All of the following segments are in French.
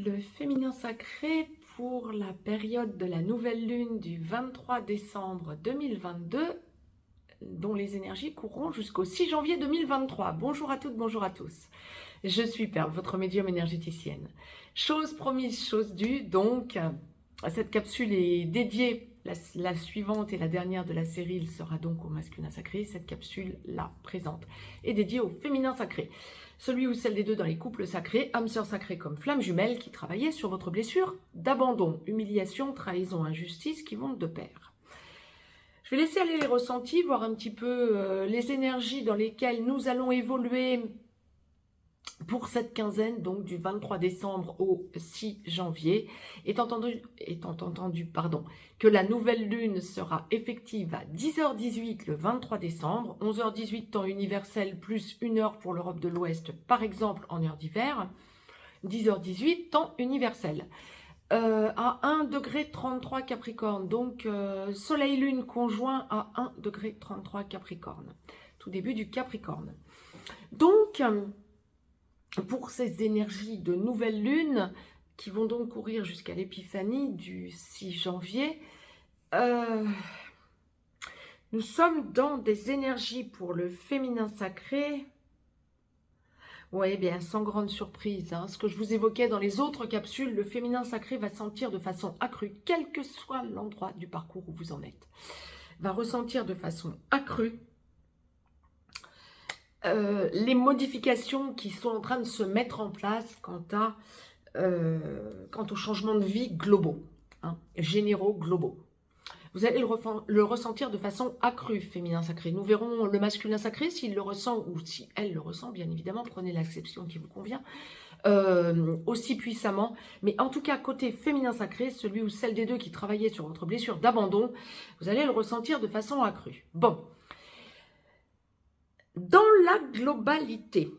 Le féminin sacré pour la période de la nouvelle lune du 23 décembre 2022, dont les énergies courront jusqu'au 6 janvier 2023. Bonjour à toutes, bonjour à tous. Je suis Perle, votre médium énergéticienne. Chose promise, chose due, donc cette capsule est dédiée, la suivante et la dernière de la série, il sera donc au masculin sacré. Cette capsule, la présente, est dédiée au féminin sacré. Celui ou celle des deux dans les couples sacrés, âme sœur sacrée comme flamme jumelle, qui travaillait sur votre blessure d'abandon, humiliation, trahison, injustice qui vont de pair. Je vais laisser aller les ressentis, voir un petit peu les énergies dans lesquelles nous allons évoluer pour cette quinzaine, donc du 23 décembre au 6 janvier, étant entendu que la nouvelle lune sera effective à 10h18 le 23 décembre, 11h18 temps universel plus 1 heure pour l'Europe de l'Ouest, par exemple en heure d'hiver, 10h18 temps universel. À 1,33 degré Capricorne, donc Soleil-Lune conjoint à 1,33 degré Capricorne, tout début du Capricorne. Donc, pour ces énergies de nouvelle lune, qui vont donc courir jusqu'à l'épiphanie du 6 janvier, nous sommes dans des énergies pour le féminin sacré. Oui, bien, sans grande surprise, ce que je vous évoquais dans les autres capsules, le féminin sacré va sentir de façon accrue, quel que soit l'endroit du parcours où vous en êtes, va ressentir de façon accrue les modifications qui sont en train de se mettre en place quant aux changements de vie globaux, généraux, globaux. Vous allez le ressentir de façon accrue, féminin sacré. Nous verrons le masculin sacré, s'il le ressent ou si elle le ressent, bien évidemment, prenez l'acception qui vous convient, aussi puissamment. Mais en tout cas, côté féminin sacré, celui ou celle des deux qui travaillait sur votre blessure d'abandon, vous allez le ressentir de façon accrue. Bon. Dans la globalité,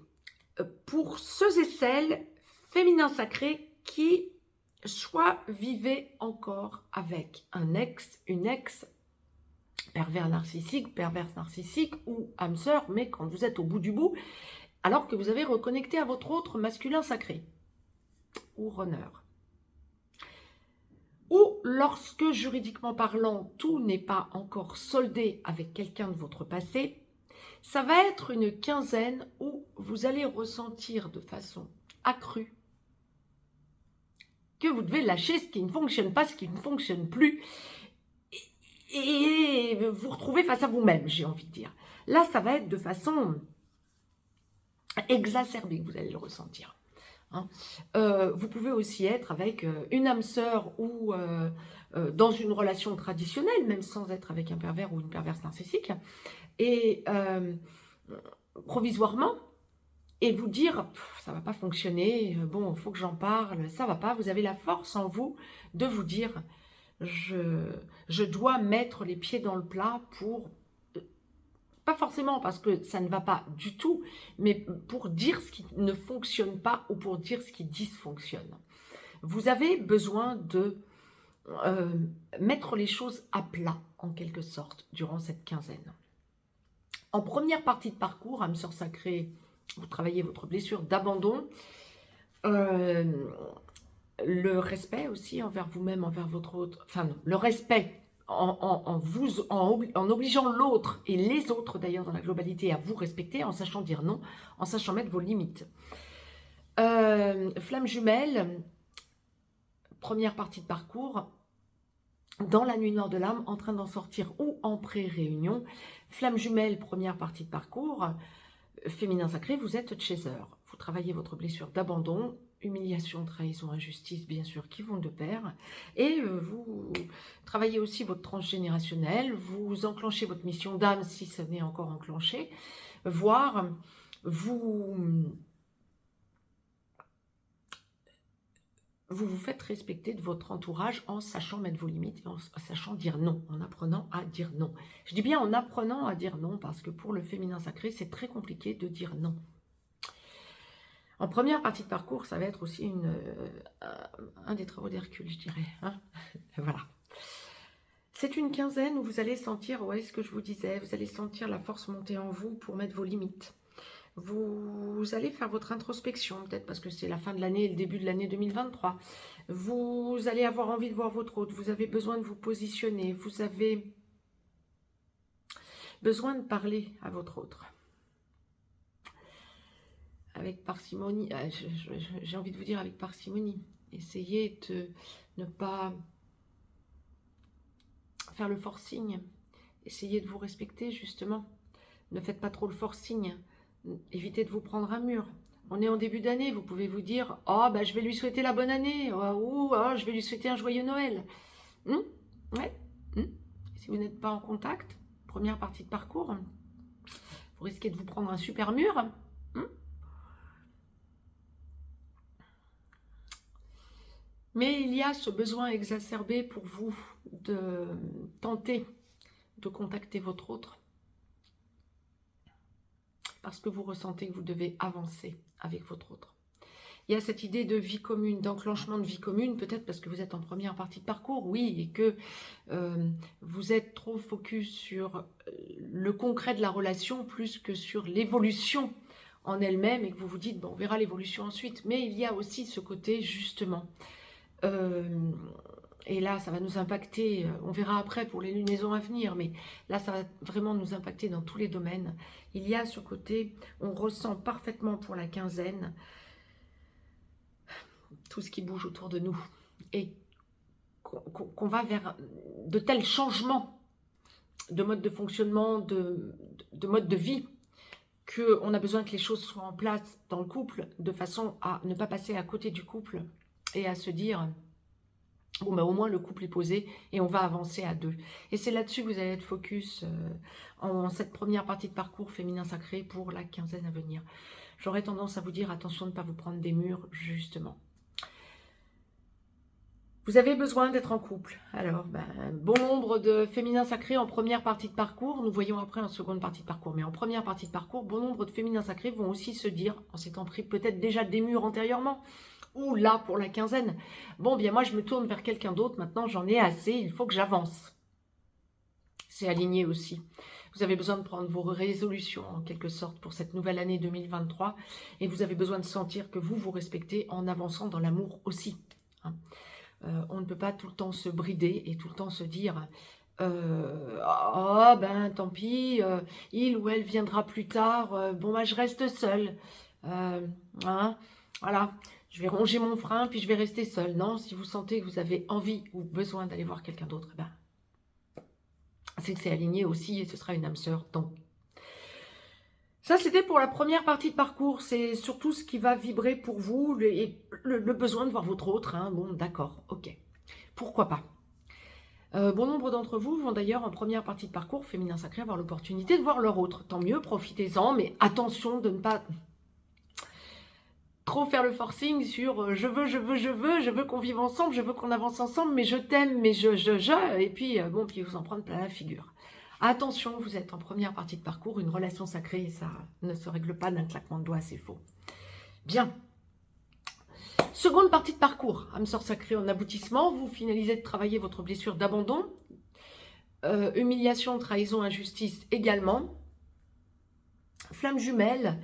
pour ceux et celles féminins sacrés qui soit vivaient encore avec un ex, une ex, perverse narcissique ou âme sœur, mais quand vous êtes au bout du bout, alors que vous avez reconnecté à votre autre masculin sacré ou runner. Ou lorsque, juridiquement parlant, tout n'est pas encore soldé avec quelqu'un de votre passé, ça va être une quinzaine où vous allez ressentir de façon accrue que vous devez lâcher ce qui ne fonctionne pas, ce qui ne fonctionne plus, et vous retrouver face à vous-même, j'ai envie de dire. Là, ça va être de façon exacerbée que vous allez le ressentir. Vous pouvez aussi être avec une âme sœur ou dans une relation traditionnelle, même sans être avec un pervers ou une perverse narcissique, et provisoirement, et vous dire, ça va pas fonctionner, bon, il faut que j'en parle, ça va pas, vous avez la force en vous de vous dire, je dois mettre les pieds dans le plat pour, pas forcément parce que ça ne va pas du tout, mais pour dire ce qui ne fonctionne pas ou pour dire ce qui dysfonctionne. Vous avez besoin de mettre les choses à plat, en quelque sorte, durant cette quinzaine. En première partie de parcours, âme sœur sacrée, vous travaillez votre blessure d'abandon, le respect aussi envers vous-même, envers votre autre, enfin non, le respect en obligeant l'autre et les autres d'ailleurs dans la globalité à vous respecter, en sachant dire non, en sachant mettre vos limites. Flamme jumelle, première partie de parcours, dans la nuit noire de l'âme, en train d'en sortir ou en pré-réunion. Flamme jumelle, première partie de parcours, féminin sacré, vous êtes chaser. Vous travaillez votre blessure d'abandon, humiliation, trahison, injustice, bien sûr, qui vont de pair. Et vous travaillez aussi votre transgénérationnel, vous enclenchez votre mission d'âme si ce n'est encore enclenché, voire vous faites respecter de votre entourage en sachant mettre vos limites et en sachant dire non, en apprenant à dire non. Je dis bien en apprenant à dire non parce que pour le féminin sacré, c'est très compliqué de dire non. En première partie de parcours, ça va être aussi un des travaux d'Hercule, je dirais. Voilà. C'est une quinzaine où vous allez sentir, ouais, ce que je vous disais, vous allez sentir la force monter en vous pour mettre vos limites. Vous allez faire votre introspection, peut-être parce que c'est la fin de l'année et le début de l'année 2023. Vous allez avoir envie de voir votre autre, vous avez besoin de vous positionner, vous avez besoin de parler à votre autre. Avec parcimonie, j'ai envie de vous dire avec parcimonie. Essayez de ne pas faire le forcing. Essayez de vous respecter, justement. Ne faites pas trop le forcing. Évitez de vous prendre un mur. On est en début d'année, vous pouvez vous dire « Oh, bah, je vais lui souhaiter la bonne année. Ou oh, je vais lui souhaiter un joyeux Noël. » Ouais. Si vous n'êtes pas en contact, première partie de parcours, vous risquez de vous prendre un super mur. Mais il y a ce besoin exacerbé pour vous de tenter de contacter votre autre parce que vous ressentez que vous devez avancer avec votre autre. Il y a cette idée de vie commune, d'enclenchement de vie commune, peut-être parce que vous êtes en première partie de parcours, oui, et que vous êtes trop focus sur le concret de la relation plus que sur l'évolution en elle-même et que vous vous dites, bon, on verra l'évolution ensuite. Mais il y a aussi ce côté, justement, et là, ça va nous impacter, on verra après pour les lunaisons à venir, mais là, ça va vraiment nous impacter dans tous les domaines. Il y a ce côté, on ressent parfaitement pour la quinzaine tout ce qui bouge autour de nous et qu'on va vers de tels changements de mode de fonctionnement, de mode de vie, qu'on a besoin que les choses soient en place dans le couple de façon à ne pas passer à côté du couple et à se dire... Bon, bah, au moins le couple est posé et on va avancer à deux. Et c'est là-dessus que vous allez être focus en cette première partie de parcours féminin sacré pour la quinzaine à venir. J'aurais tendance à vous dire attention de ne pas vous prendre des murs, justement. Vous avez besoin d'être en couple. Alors, bon nombre de féminins sacrés en première partie de parcours. Nous voyons après en seconde partie de parcours. Mais en première partie de parcours, bon nombre de féminins sacrés vont aussi se dire, en s'étant pris peut-être déjà des murs antérieurement, ou là pour la quinzaine, bon bien moi je me tourne vers quelqu'un d'autre, maintenant j'en ai assez, il faut que j'avance. C'est aligné aussi. Vous avez besoin de prendre vos résolutions en quelque sorte pour cette nouvelle année 2023 et vous avez besoin de sentir que vous vous respectez en avançant dans l'amour aussi. On ne peut pas tout le temps se brider et tout le temps se dire oh ben tant pis, il ou elle viendra plus tard, bon bah je reste seule. Voilà. Je vais ronger mon frein, puis je vais rester seule. Non, si vous sentez que vous avez envie ou besoin d'aller voir quelqu'un d'autre, c'est que c'est aligné aussi et ce sera une âme sœur. Donc, ça, c'était pour la première partie de parcours. C'est surtout ce qui va vibrer pour vous, le besoin de voir votre autre. Bon, d'accord, ok. Pourquoi pas. Bon nombre d'entre vous vont d'ailleurs en première partie de parcours féminin sacré avoir l'opportunité de voir leur autre. Tant mieux, profitez-en, mais attention de ne pas... trop faire le forcing sur je veux qu'on vive ensemble, je veux qu'on avance ensemble, mais je t'aime, mais et puis bon, puis vous en prendre plein la figure. Attention, vous êtes en première partie de parcours, une relation sacrée, ça ne se règle pas d'un claquement de doigts, c'est faux. Bien. Seconde partie de parcours, âme sœur sacrée en aboutissement, vous finalisez de travailler votre blessure d'abandon, humiliation, trahison, injustice également, flamme jumelle,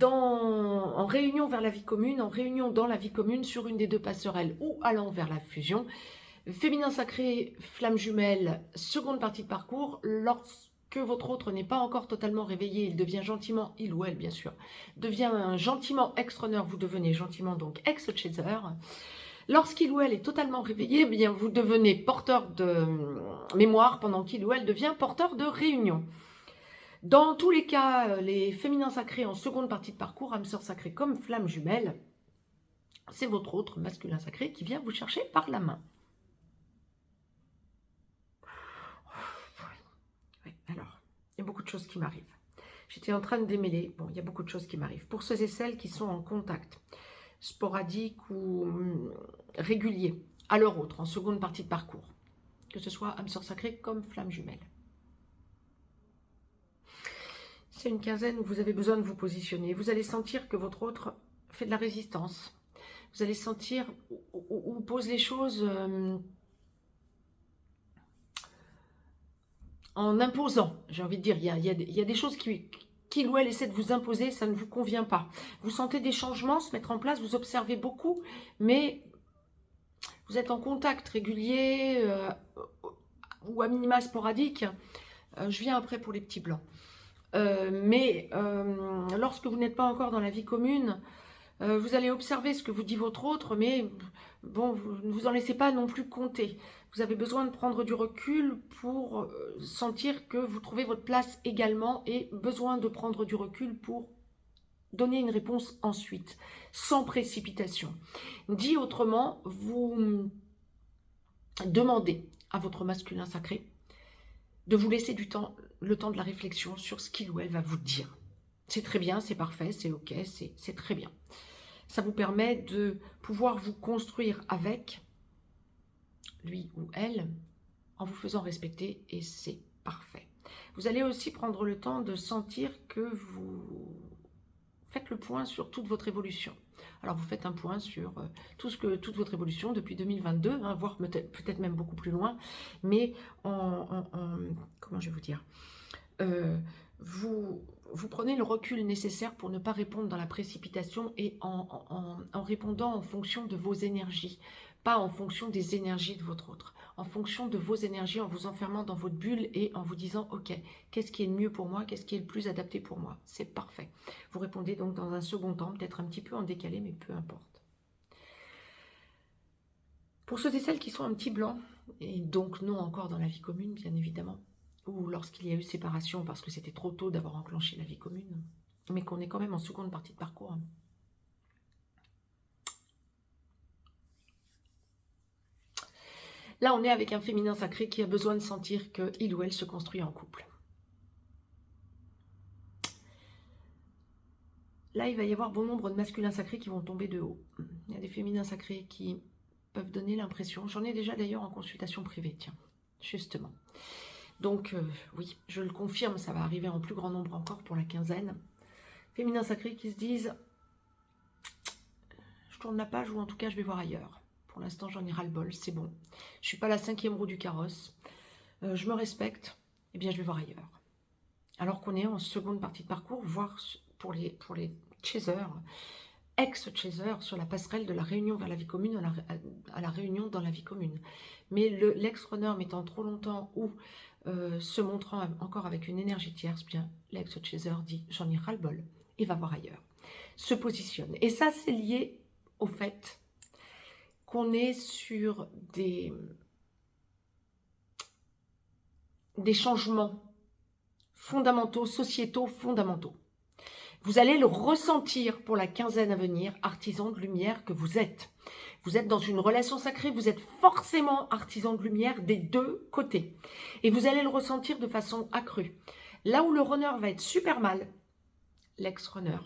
en réunion vers la vie commune, en réunion dans la vie commune sur une des deux passerelles ou allant vers la fusion. Féminin sacré, flamme jumelle, seconde partie de parcours, lorsque votre autre n'est pas encore totalement réveillé, il devient gentiment, il ou elle bien sûr, devient gentiment ex-runner, vous devenez gentiment donc ex-chaser. Lorsqu'il ou elle est totalement réveillé, eh bien vous devenez porteur de mémoire pendant qu'il ou elle devient porteur de réunion. Dans tous les cas, les féminins sacrés en seconde partie de parcours, âme sœur sacrée comme flamme jumelle, c'est votre autre masculin sacré qui vient vous chercher par la main. Oui, alors, il y a beaucoup de choses qui m'arrivent. J'étais en train de démêler, bon, il y a beaucoup de choses qui m'arrivent. Pour ceux et celles qui sont en contact sporadique ou régulier à leur autre, en seconde partie de parcours, que ce soit âme sœur sacrée comme flamme jumelle. C'est une quinzaine où vous avez besoin de vous positionner. Vous allez sentir que votre autre fait de la résistance. Vous allez sentir ou pose les choses en imposant. J'ai envie de dire, il y a des choses qui qu'il ou elle essaie de vous imposer, ça ne vous convient pas. Vous sentez des changements se mettre en place, vous observez beaucoup, mais vous êtes en contact régulier ou à minima sporadique. Je viens après pour les petits blancs. Mais lorsque vous n'êtes pas encore dans la vie commune, vous allez observer ce que vous dit votre autre, mais bon, vous ne vous en laissez pas non plus compter. Vous avez besoin de prendre du recul pour sentir que vous trouvez votre place également et besoin de prendre du recul pour donner une réponse ensuite, sans précipitation. Dit autrement, vous demandez à votre masculin sacré de vous laisser le temps de la réflexion sur ce qu'il ou elle va vous dire. C'est très bien, c'est parfait, c'est ok, c'est très bien. Ça vous permet de pouvoir vous construire avec lui ou elle en vous faisant respecter et c'est parfait. Vous allez aussi prendre le temps de sentir que vous faites le point sur toute votre évolution. Alors vous faites un point sur toute votre évolution depuis 2022, hein, voire peut-être même beaucoup plus loin, mais comment je vais vous dire, vous prenez le recul nécessaire pour ne pas répondre dans la précipitation et en répondant en fonction de vos énergies, pas en fonction des énergies de votre autre, en fonction de vos énergies, en vous enfermant dans votre bulle et en vous disant « Ok, qu'est-ce qui est le mieux pour moi? Qu'est-ce qui est le plus adapté pour moi ?» C'est parfait. Vous répondez donc dans un second temps, peut-être un petit peu en décalé, mais peu importe. Pour ceux et celles qui sont un petit blanc, et donc non encore dans la vie commune, bien évidemment, ou lorsqu'il y a eu séparation parce que c'était trop tôt d'avoir enclenché la vie commune, mais qu'on est quand même en seconde partie de parcours. Là, on est avec un féminin sacré qui a besoin de sentir qu'il ou elle se construit en couple. Là, il va y avoir bon nombre de masculins sacrés qui vont tomber de haut. Il y a des féminins sacrés qui peuvent donner l'impression, j'en ai déjà d'ailleurs en consultation privée, tiens, justement. Donc, oui, je le confirme, ça va arriver en plus grand nombre encore pour la quinzaine. Féminins sacrés qui se disent, je tourne la page ou en tout cas, je vais voir ailleurs. Pour l'instant, j'en ai ras-le-bol, c'est bon. Je ne suis pas la 5e roue du carrosse. Je me respecte, eh bien, je vais voir ailleurs. Alors qu'on est en seconde partie de parcours, voire pour les chasers, ex-chasers, sur la passerelle de la réunion vers la vie commune à la réunion dans la vie commune. Mais l'ex-runner mettant trop longtemps ou se montrant encore avec une énergie tierce, bien, l'ex-chaser dit « j'en ai ras-le-bol » et va voir ailleurs. Se positionne. Et ça, c'est lié au fait qu'on est sur des changements fondamentaux, sociétaux fondamentaux. Vous allez le ressentir pour la quinzaine à venir, artisan de lumière que vous êtes. Vous êtes dans une relation sacrée, vous êtes forcément artisan de lumière des deux côtés. Et vous allez le ressentir de façon accrue. Là où le runner va être super mal, l'ex-runner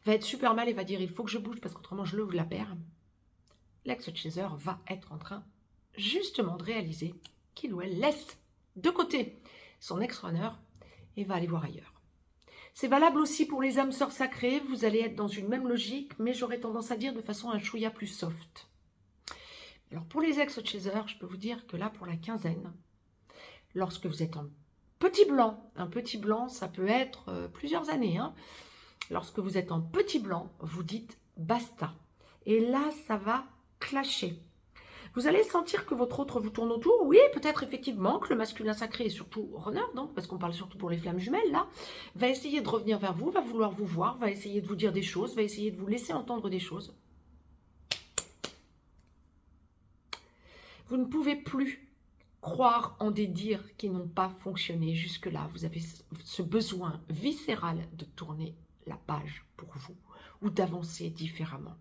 va être super mal et va dire « il faut que je bouge parce qu'autrement je le ou la perds », l'ex-chaser va être en train justement de réaliser qu'il ou elle laisse de côté son ex-runner et va aller voir ailleurs. C'est valable aussi pour les âmes sœurs sacrées, vous allez être dans une même logique, mais j'aurais tendance à dire de façon un chouïa plus soft. Alors pour les ex-chasers, je peux vous dire que là, pour la quinzaine, lorsque vous êtes en un petit blanc, ça peut être plusieurs années, hein. Lorsque vous êtes en petit blanc, vous dites basta. Et là, ça va clasher. Vous allez sentir que votre autre vous tourne autour. Oui, peut-être effectivement que le masculin sacré, et surtout runner, donc, parce qu'on parle surtout pour les flammes jumelles, là, va essayer de revenir vers vous, va vouloir vous voir, va essayer de vous dire des choses, va essayer de vous laisser entendre des choses. Vous ne pouvez plus croire en des dires qui n'ont pas fonctionné jusque-là. Vous avez ce besoin viscéral de tourner la page pour vous ou d'avancer différemment.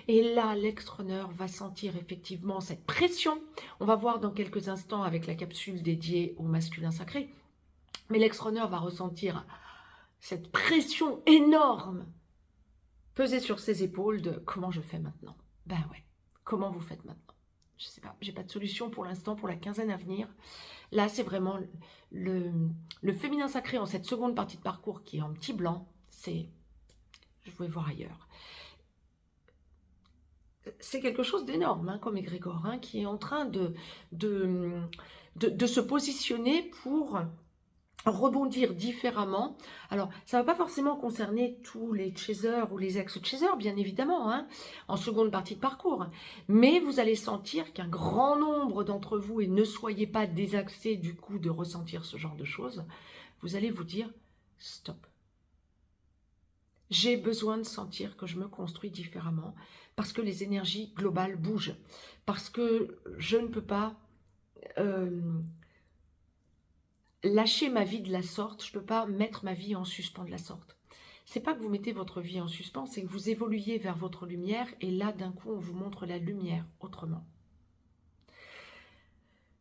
Et là, l'ex-runner va sentir effectivement cette pression. On va voir dans quelques instants avec la capsule dédiée au masculin sacré. Mais l'ex-runner va ressentir cette pression énorme peser sur ses épaules de « comment je fais maintenant ?» Ben ouais, comment vous faites maintenant? Je ne sais pas, j'ai pas de solution pour l'instant pour la quinzaine à venir. Là, c'est vraiment le féminin sacré en cette seconde partie de parcours qui est en petit blanc. C'est « je vais voir ailleurs ». C'est quelque chose d'énorme, hein, comme égrégore, hein, qui est en train de se positionner pour rebondir différemment. Alors, ça ne va pas forcément concerner tous les chasers ou les ex-chasers, bien évidemment, hein, en seconde partie de parcours. Mais vous allez sentir qu'un grand nombre d'entre vous, et ne soyez pas désaxés du coup de ressentir ce genre de choses, vous allez vous dire « stop ». J'ai besoin de sentir que je me construis différemment parce que les énergies globales bougent, parce que je ne peux pas lâcher ma vie de la sorte, je ne peux pas mettre ma vie en suspens de la sorte. C'est pas que vous mettez votre vie en suspens, c'est que vous évoluez vers votre lumière et là d'un coup on vous montre la lumière autrement.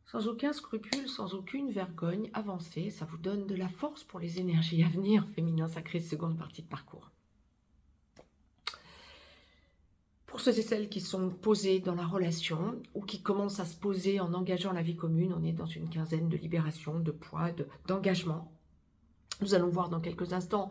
Sans aucun scrupule, sans aucune vergogne, avancez, ça vous donne de la force pour les énergies à venir, féminin sacré, seconde partie de parcours. Pour ceux et celles qui sont posés dans la relation ou qui commencent à se poser en engageant la vie commune, on est dans une quinzaine de libération, de poids, d'engagement. Nous allons voir dans quelques instants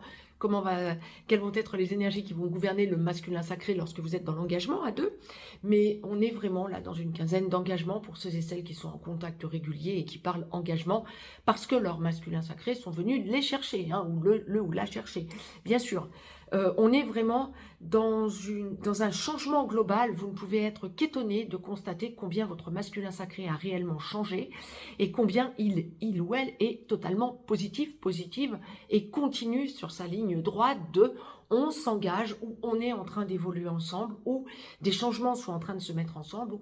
quelles vont être les énergies qui vont gouverner le masculin sacré lorsque vous êtes dans l'engagement à deux. Mais on est vraiment là dans une quinzaine d'engagements pour ceux et celles qui sont en contact régulier et qui parlent engagement parce que leurs masculins sacrés sont venus les chercher, hein, ou le ou la chercher. Bien sûr, on est vraiment dans un changement global. Vous ne pouvez être qu'étonné de constater combien votre masculin sacré a réellement changé et combien il ou elle est totalement positive et continue sur sa ligne droite de on s'engage ou on est en train d'évoluer ensemble ou des changements sont en train de se mettre ensemble ou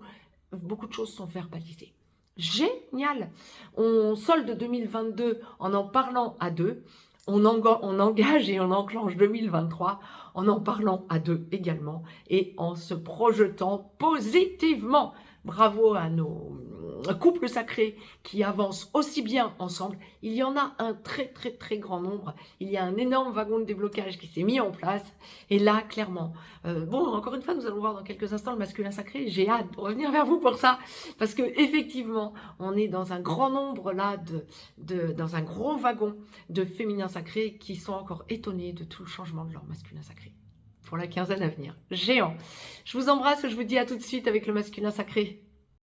beaucoup de choses sont verbalisées. Génial! On solde 2022 en parlant à deux. On engage et on enclenche 2023 en parlant à deux également et en se projetant positivement. Bravo à nos couples sacrés qui avancent aussi bien ensemble. Il y en a un très grand nombre. Il y a un énorme wagon de déblocage qui s'est mis en place. Et là, clairement, bon, encore une fois, nous allons voir dans quelques instants le masculin sacré. J'ai hâte de revenir vers vous pour ça. Parce que effectivement, on est dans un grand nombre là, dans un gros wagon de féminins sacrés qui sont encore étonnés de tout le changement de leur masculin sacré. Pour la quinzaine à venir. Géant. Je vous embrasse, je vous dis à tout de suite avec le masculin sacré.